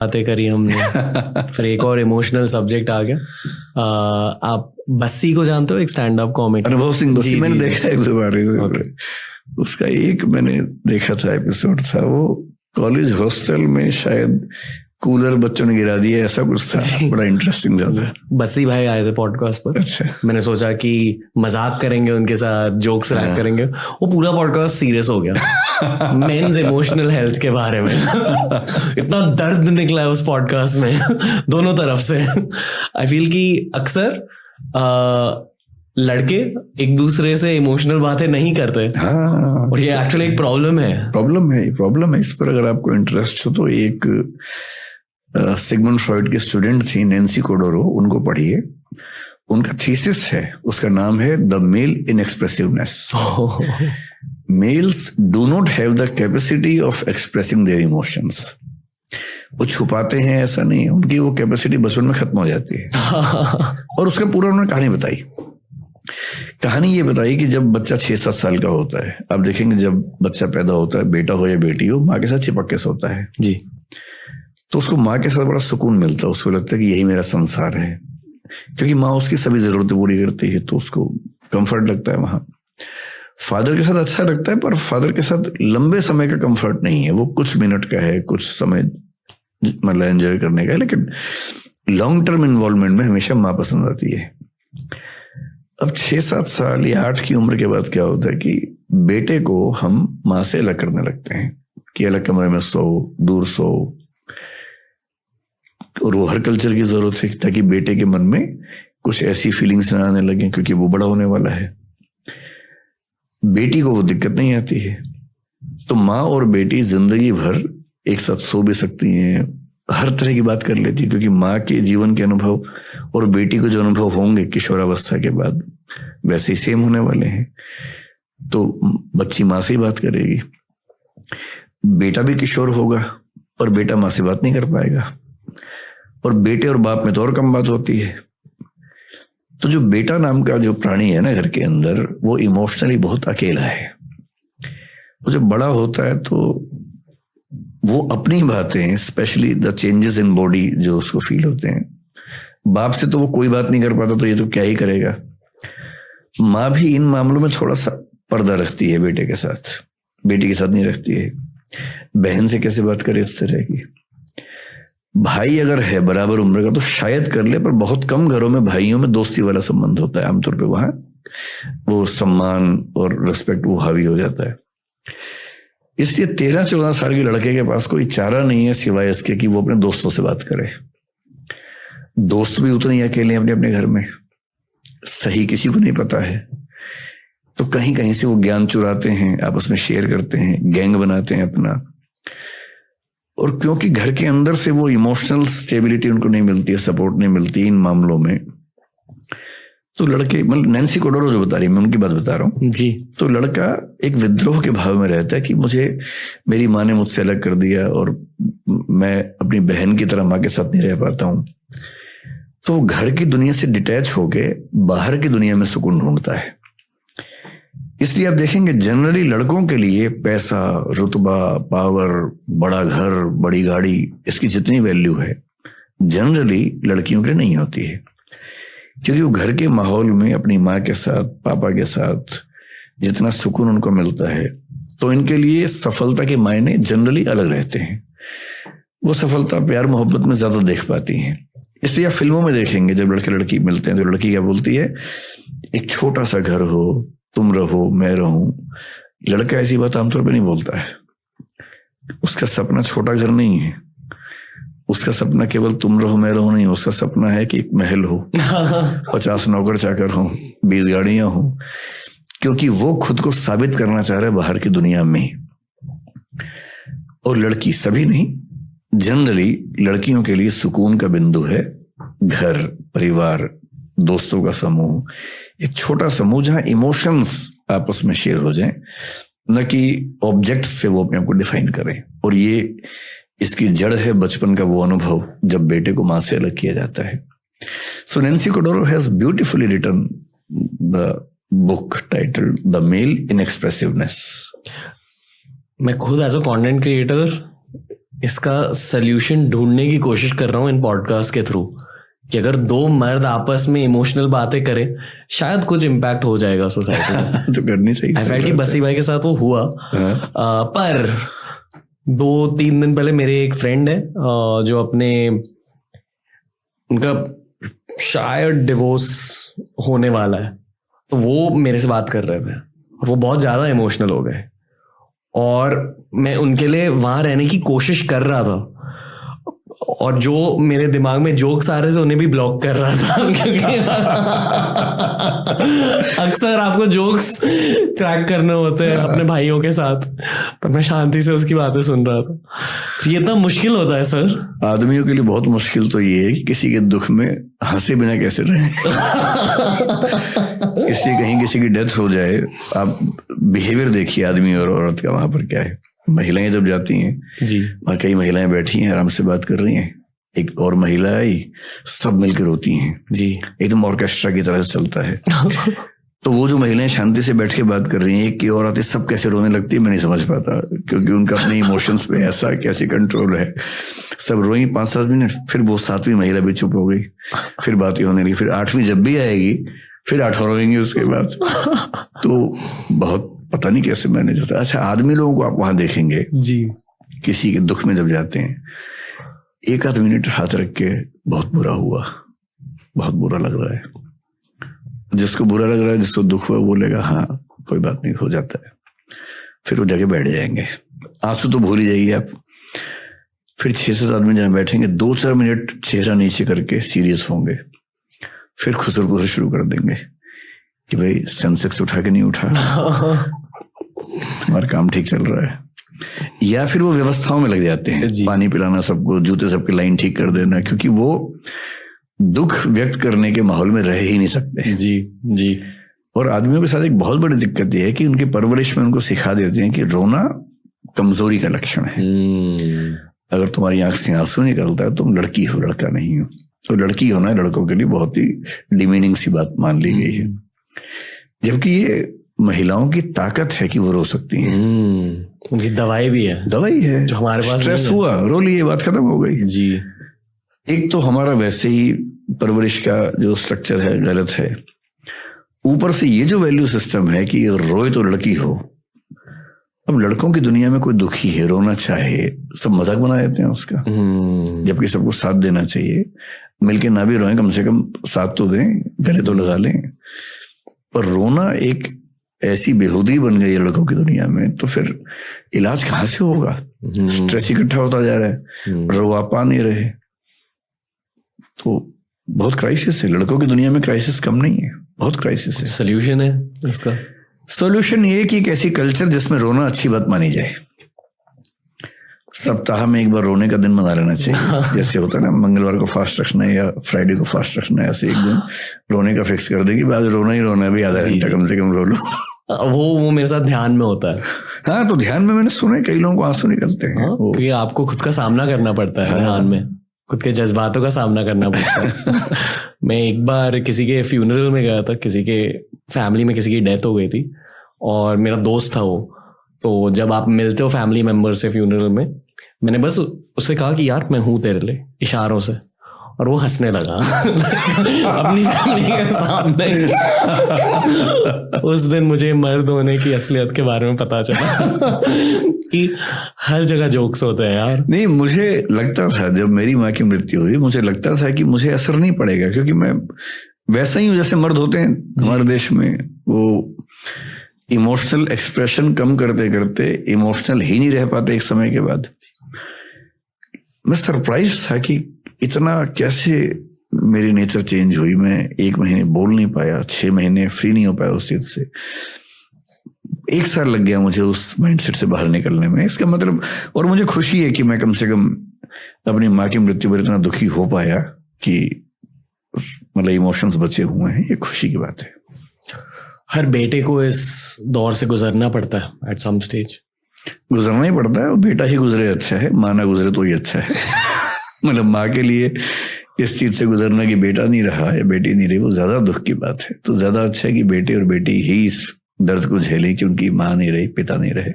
बातें करी हमने। फिर एक और इमोशनल सब्जेक्ट आ गया। आप बस्सी को जानते हो, एक स्टैंड अप कॉमेडी? अनुभव सिंह बस्सी मैंने देखा है एक दो बार। उसका एक मैंने देखा था एपिसोड था, वो कॉलेज हॉस्टल में शायद कूलर बच्चों ने गिरा दिया, ऐसा कुछ था। बड़ा इंटरेस्टिंग था। बस्सी भाई आए थे पॉडकास्ट पर। अच्छा। मैंने सोचा कि मजाक करेंगे उनके साथ, जोक्स रैक करेंगे। वो पूरा पॉडकास्ट सीरियस हो गया मेंस इमोशनल हेल्थ के बारे में। इतना दर्द निकला है उस पॉडकास्ट में दोनों तरफ से। आई फील कि अक्सर लड़के एक दूसरे से इमोशनल बातें नहीं करते। हाँ, और ये एक्चुअली एक प्रॉब्लम है। इस पर अगर आपको इंटरेस्ट हो तो एक सिगमंड फ्रॉइड की स्टूडेंट थी नैन्सी कोडोरो, उनको पढ़िए। उनका थीसिस है, उसका नाम है the male inexpressiveness. Males do not have the capacity of expressing their emotions. वो छुपाते हैं ऐसा नहीं है, उनकी वो कैपेसिटी बचपन में खत्म हो जाती है। और उसका पूरा उन्होंने कहानी ये बताई कि जब बच्चा 6-7 साल का होता है, आप देखेंगे जब बच्चा पैदा होता है, बेटा हो या बेटी हो, माँ के साथ चिपक के सोता है जी, तो उसको माँ के साथ बड़ा सुकून मिलता है। उसको लगता है कि यही मेरा संसार है, क्योंकि माँ उसकी सभी जरूरतें पूरी करती है, तो उसको कंफर्ट लगता है वहां। फादर के साथ अच्छा लगता है, पर फादर के साथ लंबे समय का कंफर्ट नहीं है, वो कुछ मिनट का है, कुछ समय मतलब एंजॉय करने का है, लेकिन लॉन्ग टर्म इन्वॉल्वमेंट में हमेशा माँ पसंद आती है। अब 6-7 साल या 8 की उम्र के बाद क्या होता है कि बेटे को हम माँ से अलग करने लगते हैं कि अलग कमरे में सो, दूर सो। और वो हर कल्चर की जरूरत है ताकि बेटे के मन में कुछ ऐसी फीलिंग्स ना आने लगे, क्योंकि वो बड़ा होने वाला है। बेटी को वो दिक्कत नहीं आती है, तो माँ और बेटी जिंदगी भर एक साथ सो भी सकती हैं, हर तरह की बात कर लेती है, क्योंकि माँ के जीवन के अनुभव और बेटी को जो अनुभव होंगे किशोरावस्था के बाद वैसे ही सेम होने वाले हैं। तो बच्ची माँ से ही बात करेगी, बेटा भी किशोर होगा पर बेटा माँ से बात नहीं कर पाएगा, और बेटे और बाप में तो और कम बात होती है। तो जो बेटा नाम का जो प्राणी है ना घर के अंदर, वो इमोशनली बहुत अकेला है। वो जब बड़ा होता है तो वो अपनी बातें, specially the changes in body जो उसको फील होते हैं, बाप से तो वो कोई बात नहीं कर पाता, तो ये तो क्या ही करेगा। माँ भी इन मामलों में थोड़ा सा पर्दा रखती है बेटे के साथ, बेटी के साथ नहीं रखती है। बहन से कैसे बात करे इस तरह की। भाई अगर है बराबर उम्र का तो शायद कर ले, पर बहुत कम घरों में भाइयों में दोस्ती वाला संबंध होता है। आमतौर पे वहां वो सम्मान और रिस्पेक्ट वो हावी हो जाता है। इसलिए 13-14 साल के लड़के के पास कोई चारा नहीं है सिवाय इसके कि वो अपने दोस्तों से बात करे। दोस्त भी उतने ही अकेले अपने अपने घर में, सही किसी को नहीं पता है, तो कहीं कहीं से वो ज्ञान चुराते हैं, आपस में शेयर करते हैं, गैंग बनाते हैं अपना। और क्योंकि घर के अंदर से वो इमोशनल स्टेबिलिटी उनको नहीं मिलती है, सपोर्ट नहीं मिलती इन मामलों में, तो लड़के, मतलब नैन्सी कोडोरो जो बता रही है, मैं उनकी बात बता रहा हूँ जी। तो लड़का एक विद्रोह के भाव में रहता है कि मुझे मेरी माँ ने मुझसे अलग कर दिया और मैं अपनी बहन की तरह माँ के साथ नहीं रह पाता हूँ। तो घर की दुनिया से डिटैच होके बाहर की दुनिया में सुकून ढूंढता है। इसलिए आप देखेंगे जनरली लड़कों के लिए पैसा, रुतबा, पावर, बड़ा घर, बड़ी गाड़ी, इसकी जितनी वैल्यू है जनरली लड़कियों के लिए नहीं होती है, क्योंकि वो घर के माहौल में अपनी माँ के साथ, पापा के साथ जितना सुकून उनको मिलता है, तो इनके लिए सफलता के मायने जनरली अलग रहते हैं। वो सफलता प्यार मोहब्बत में ज्यादा देख पाती हैं। इसलिए आप फिल्मों में देखेंगे जब लड़के लड़की मिलते हैं तो लड़की क्या बोलती है, एक छोटा सा घर हो, तुम रहो मैं रहूं। लड़का ऐसी बात आमतौर पर नहीं बोलता है। उसका सपना छोटा घर नहीं है, उसका सपना केवल तुम रहो मैं रहूं नहीं, उसका सपना है कि एक महल हो, 50 नौकर चाकर हो, 20 गाड़ियां हो, क्योंकि वो खुद को साबित करना चाह रहा है बाहर की दुनिया में। और लड़की, सभी नहीं, जनरली लड़कियों के लिए सुकून का बिंदु है घर, परिवार, दोस्तों का समूह, एक छोटा समूह जहां इमोशंस आपस में शेयर हो जाएं, न कि ऑब्जेक्ट से वो अपने आप को डिफाइन करें। और ये इसकी जड़ है बचपन का वो अनुभव जब बेटे को मां से अलग किया जाता है। So Nancy Chodorow has beautifully written the book titled the male inexpressiveness. मैं खुद एज अ कंटेंट क्रिएटर इसका सल्यूशन ढूंढने की कोशिश कर रहा हूँ इन पॉडकास्ट के थ्रू कि अगर दो मर्द आपस में इमोशनल बातें करें शायद कुछ इम्पैक्ट हो जाएगा सोसाइटी में। तो करनी चाहिए। आई फेल्ट कि बस्सी भाई के साथ वो हुआ। पर 2-3 दिन पहले मेरे एक फ्रेंड है जो उनका शायद डिवोर्स होने वाला है, तो वो मेरे से बात कर रहे थे और वो बहुत ज़्यादा इमोशनल हो गए और मैं उनके लिए वहाँ रहने की कोशिश कर रहा था और जो मेरे दिमाग में जोक्स आ रहे थे उन्हें भी ब्लॉक कर रहा था क्योंकि अक्सर आपको जोक्स क्रैक करने होते हैं अपने भाइयों के साथ, पर मैं शांति से उसकी बातें सुन रहा था। तो ये इतना मुश्किल होता है सर। आदमियों के लिए बहुत मुश्किल तो ये है कि किसी के दुख में हंसे बिना कैसे रहे। इसलिए कहीं किसी की डेथ हो जाए, आप बिहेवियर देखिए आदमी और औरत का, वहां पर क्या है। महिलाएं जब जाती हैं जी, वहाँ कई महिलाएं बैठी हैं आराम से बात कर रही हैं, एक और महिला आई, सब मिलकर रोती हैं जी, एकदम ऑर्केस्ट्रा की तरह से चलता है। तो वो जो महिलाएं शांति से बैठ के बात कर रही हैं, एक की और आती सब कैसे रोने लगती है मैं नहीं समझ पाता, क्योंकि उनका अपने इमोशंस पे ऐसा कैसे कंट्रोल है। सब रोई 5-7 मिनट, फिर वो 7वीं महिला भी चुप हो गई, फिर बातें होने लगी, फिर 8वीं जब भी आएगी फिर 8 रोएंगे उसके बाद। तो बहुत पता नहीं कैसे मैनेज होता है। अच्छा, आदमी लोगों को आप वहां देखेंगे जी, किसी के दुख में जब जाते हैं, 1-8 मिनट हाथ रख के बहुत बुरा हुआ, बहुत बुरा लग रहा है, जिसको बुरा लग रहा है, जिसको दुख हुआ, बोलेगा हाँ कोई बात नहीं, हो जाता है, फिर वो जगह बैठ जाएंगे, आंसू तो भूल ही जाइए आप। फिर 6-7 आदमी जहाँ बैठेंगे, 2-4 मिनट चेहरा नीचे करके सीरियस होंगे, फिर खुसर खुसर शुरू कर देंगे कि भाई सेंसेक्स उठा के नहीं उठा, हमारा काम ठीक चल रहा है। या फिर वो व्यवस्थाओं में लग जाते हैं, पानी पिलाना सबको, जूते सबके लाइन ठीक कर देना, क्योंकि वो दुख व्यक्त करने के माहौल में रह ही नहीं सकते। जी जी। और आदमियों के साथ एक बहुत बड़ी दिक्कत यह है कि उनकी परवरिश में उनको सिखा देते हैं कि रोना कमजोरी का लक्षण है। अगर तुम्हारी आंख से आंसू निकलता है तुम लड़की हो, लड़का नहीं हो। तो लड़की होना लड़कों के लिए बहुत ही डिमीनिंग सी बात मान ली गई है, जबकि ये महिलाओं की ताकत है कि वो रो सकती हैं। उनकी दवाई भी है, दवाई है जो हमारे पास स्ट्रेस हुआ, रो लिए, बात खत्म हो गई जी। एक तो हमारा वैसे ही परवरिश का जो स्ट्रक्चर है गलत है, ऊपर से ये जो वैल्यू सिस्टम है कि रोए तो लड़की हो। अब लड़कों की दुनिया में कोई दुखी है, रोना चाहे, सब मजाक बना देते हैं उसका, जबकि सबको साथ देना चाहिए। मिलके ना भी रोएं, कम से कम साथ तो दें, गले तो लगा लें। पर रोना एक ऐसी बेहूदी बन गई है लड़कों की दुनिया में, तो फिर इलाज कहाँ से होगा? स्ट्रेस इकट्ठा होता जा रहा है, रोआ पा नहीं रहे, तो बहुत क्राइसिस है। लड़कों की दुनिया में क्राइसिस कम नहीं है, बहुत क्राइसिस है। सोल्यूशन है इसका? सोल्यूशन ये कि एक ऐसी कल्चर जिसमें रोना अच्छी बात मानी जाए। सप्ताह में एक बार रोने का दिन मना लेना चाहिए। जैसे होता है ना, मंगलवार को फास्ट रखना है या फ्राइडे को फास्ट रखना है, ऐसे एक दिन रोने का फिक्स कर दे कि आज रोना ही रोना है, भी आधा घंटा कम से कम रो लो। वो मेरे साथ ध्यान में होता है। हाँ, तो ध्यान में मैंने सुना है कई लोगों को आंसू निकलते हैं। क्योंकि आपको खुद का सामना करना पड़ता है ध्यान में, खुद के जज्बातों का सामना करना पड़ता है। मैं एक बार किसी के फ्यूनरल में गया था, किसी के फैमिली में किसी की डेथ हो गई थी और मेरा दोस्त था वो। तो जब आप मिलते हो फैमिली मेंबर से फ्यूनरल में, मैंने बस उससे कहा कि यार मैं हूँ तेरे लिए, इशारों से, और वो हंसने लगा अपनी फैमिली के सामने। उस दिन मुझे मर्द होने की असलियत के बारे में पता चला कि हर जगह जोक्स होते हैं यार। नहीं, मुझे लगता था जब मेरी माँ की मृत्यु हुई, मुझे लगता था कि मुझे असर नहीं पड़ेगा, क्योंकि मैं वैसा ही हूँ जैसे मर्द होते हैं हमारे देश में। वो इमोशनल एक्सप्रेशन कम करते करते इमोशनल ही नहीं रह पाते एक समय के बाद। मैं सरप्राइज था कि इतना कैसे मेरी नेचर चेंज हुई। मैं 1 महीने बोल नहीं पाया, 6 महीने फ्री नहीं हो पाया उस चीज से। 1 साल लग गया मुझे उस माइंडसेट से बाहर निकलने में। इसका मतलब, और मुझे खुशी है कि मैं कम से कम अपनी माँ की मृत्यु पर इतना दुखी हो पाया कि मतलब इमोशंस बचे हुए हैं, ये खुशी की बात है। हर बेटे को इस दौर से गुजरना पड़ता है एट सम स्टेज। गुजरना ही पड़ता है, और बेटा ही गुजरे अच्छा है, माँ ना गुजरे तो ही अच्छा है। मतलब माँ के लिए इस चीज से गुजरना कि बेटा नहीं रहा या बेटी नहीं रही, वो ज्यादा दुख की बात है। तो ज्यादा अच्छा है कि बेटे और बेटी ही इस दर्द को झेलें कि उनकी माँ नहीं रही, पिता नहीं रहे।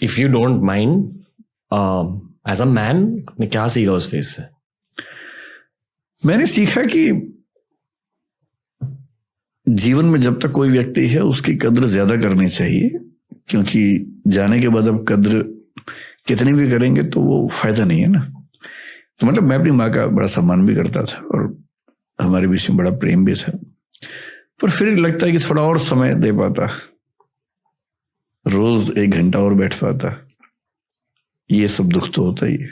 If you don't mind, as a man ने क्या सीखा उस फेज से? मैंने सीखा कि जीवन में जब तक कोई व्यक्ति है उसकी कद्र ज्यादा करनी चाहिए, क्योंकि जाने के बाद अब कद्र कितनी भी करेंगे तो वो फायदा नहीं है ना। तो मतलब मैं अपनी माँ का बड़ा सम्मान भी करता था और हमारे बीच में बड़ा प्रेम भी था, पर फिर लगता है कि थोड़ा और समय दे पाता, रोज 1 घंटा और बैठ पाता। ये सब दुख तो होता ही है,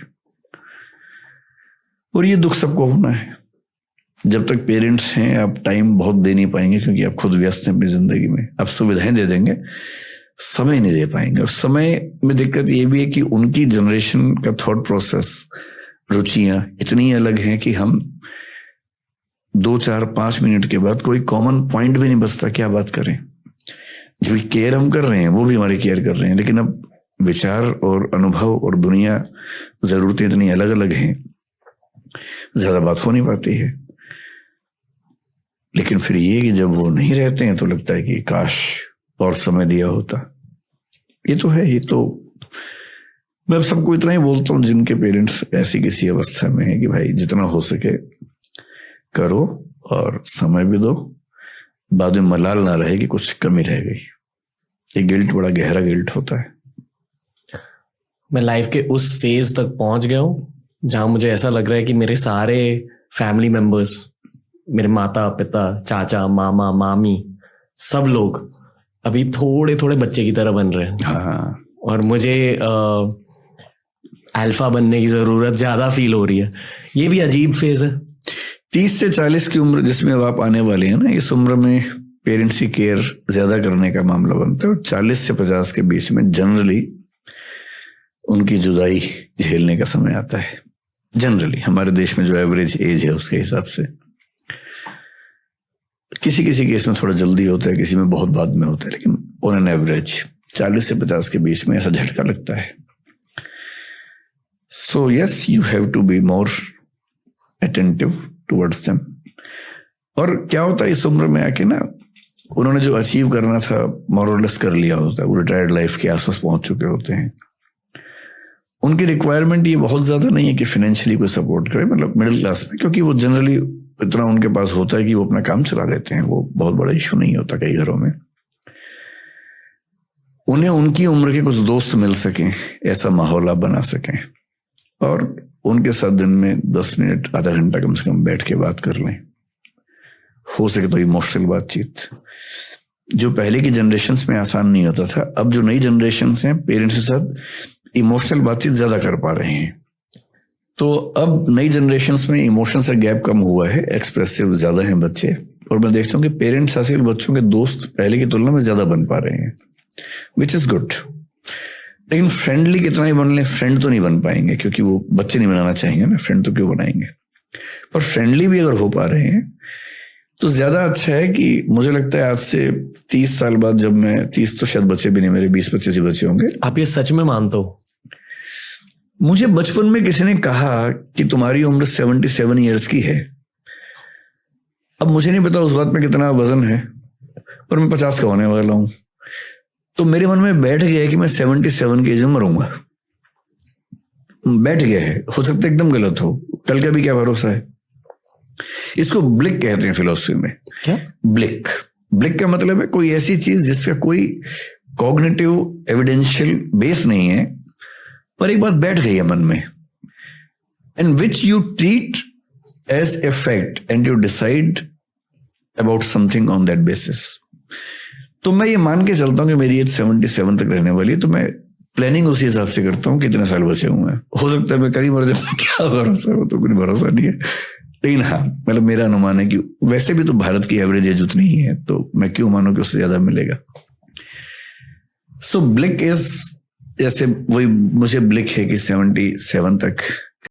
और ये दुख सबको होना है। जब तक पेरेंट्स हैं आप टाइम बहुत दे नहीं पाएंगे, क्योंकि आप खुद व्यस्त हैं अपनी जिंदगी में। आप सुविधाएं दे देंगे, समय नहीं दे पाएंगे। और समय में दिक्कत ये भी है कि उनकी जनरेशन का थॉट प्रोसेस, रुचियां इतनी अलग हैं कि हम 2, 4, 5 मिनट के बाद कोई कॉमन पॉइंट भी नहीं बचता, क्या बात करें। जो केयर हम कर रहे हैं वो भी हमारी केयर कर रहे हैं, लेकिन अब विचार और अनुभव और दुनिया, जरूरतें इतनी अलग अलग हैं, ज्यादा बात हो नहीं पाती है। लेकिन फिर ये कि जब वो नहीं रहते हैं तो लगता है कि काश और समय दिया होता। ये तो है, ये तो मैं अब सबको इतना ही बोलता हूँ जिनके पेरेंट्स ऐसी किसी अवस्था में है कि भाई जितना हो सके करो और समय भी दो, बाद में मलाल ना रहे कि कुछ कमी रह गई। ये गिल्ट बड़ा गहरा गिल्ट होता है। मैं लाइफ के उस फेज तक पहुंच गया हूँ जहां मुझे ऐसा लग रहा है कि मेरे सारे फैमिली मेंबर्स, मेरे माता पिता, चाचा, मामा, मामी, सब लोग अभी थोड़े थोड़े बच्चे की तरह बन रहे हैं। हाँ। और मुझे अल्फा बनने की जरूरत ज्यादा फील हो रही है। ये भी अजीब फेज है। 30 से 40 की उम्र जिसमें अब आप आने वाले हैं ना, इस उम्र में पेरेंट्स की केयर ज्यादा करने का मामला बनता है। और 40 से 50 के बीच में जनरली उनकी जुदाई झेलने का समय आता है। जनरली हमारे देश में जो एवरेज एज है उसके हिसाब से, किसी किसी केस में थोड़ा जल्दी होता है, किसी में बहुत बाद में होता है, लेकिन ऑन एन एवरेज 40 से 50 के बीच में ऐसा झटका लगता है। So yes, you have to be more attentive towards them. और क्या होता है इस उम्र में आके ना, उन्होंने जो अचीव करना था मोर और लेस कर लिया होता है, वो रिटायर्ड लाइफ के आसपास पहुंच चुके होते हैं। उनकी रिक्वायरमेंट ये बहुत ज्यादा नहीं है कि फाइनेंशियली कोई सपोर्ट करे, मतलब मिडिल क्लास में, क्योंकि वो जनरली इतना उनके पास होता है कि वो अपना काम चला लेते हैं। वो बहुत बड़ा इश्यू नहीं होता कई घरों में। उन्हें उनकी उम्र के कुछ दोस्त मिल सकें, ऐसा माहौल आप बना सकें, और उनके साथ दिन में 10 मिनट, आधा घंटा कम से कम बैठ के बात कर लें। हो सके तो इमोशनल बातचीत, जो पहले की जनरेशन्स में आसान नहीं होता था। अब जो नई जनरेशन्स हैं, पेरेंट्स के साथ इमोशनल बातचीत ज्यादा कर पा रहे हैं। तो अब नई जनरेशन्स में इमोशन से गैप कम हुआ है, एक्सप्रेसिव ज्यादा हैं बच्चे। और मैं देखता हूँ कि पेरेंट्स आजकल बच्चों के दोस्त पहले की तुलना में ज्यादा बन पा रहे हैं, विच इज गुड। लेकिन फ्रेंडली कितना ही बन ले, फ्रेंड तो नहीं बन पाएंगे, क्योंकि वो बच्चे नहीं बनाना चाहेंगे ना, फ्रेंड तो क्यों बनाएंगे। पर फ्रेंडली भी अगर हो पा रहे हैं तो ज्यादा अच्छा है। कि मुझे लगता है आज से 30 साल बाद, जब मैं 30 तो शायद बच्चे भी नहीं, मेरे 20-25 ही बच्चे होंगे। आप ये सच में मानते हो? मुझे बचपन में किसी ने कहा कि तुम्हारी उम्र 77 ईयर्स की है। अब मुझे नहीं पता उस बात में कितना वजन है, पर मैं 50 का होने वाला हूं। तो मेरे मन में बैठ गया है कि मैं 77 की एज में मरूंगा। बैठ गया है, हो सकता है एकदम गलत हो, कल का भी क्या भरोसा है। इसको ब्लिक कहते हैं फिलोसफी में। क्या? ब्लिक। ब्लिक का मतलब है कोई ऐसी चीज जिसका कोई कॉग्निटिव एविडेंशियल बेस नहीं है, पर एक बात बैठ गई है मन में, and which you treat as a fact and you decide about something on that basis. तो मैं ये मान के चलता हूं कि मेरी एज 77 तक रहने वाली है, तो मैं प्लानिंग उसी हिसाब से करता हूं कितने साल बचे हुए हैं। हो सकता है मैं कहीं मर जाऊं, क्या भरोसा हो, तो कुछ भरोसा नहीं है। लेकिन हाँ, मतलब मेरा अनुमान है कि वैसे भी तो भारत की एवरेज एज उतनी ही है, तो मैं क्यों मानूं कि उससे ज्यादा मिलेगा। सो ब्लिक इज, जैसे वही मुझे ब्लिक है कि 77 तक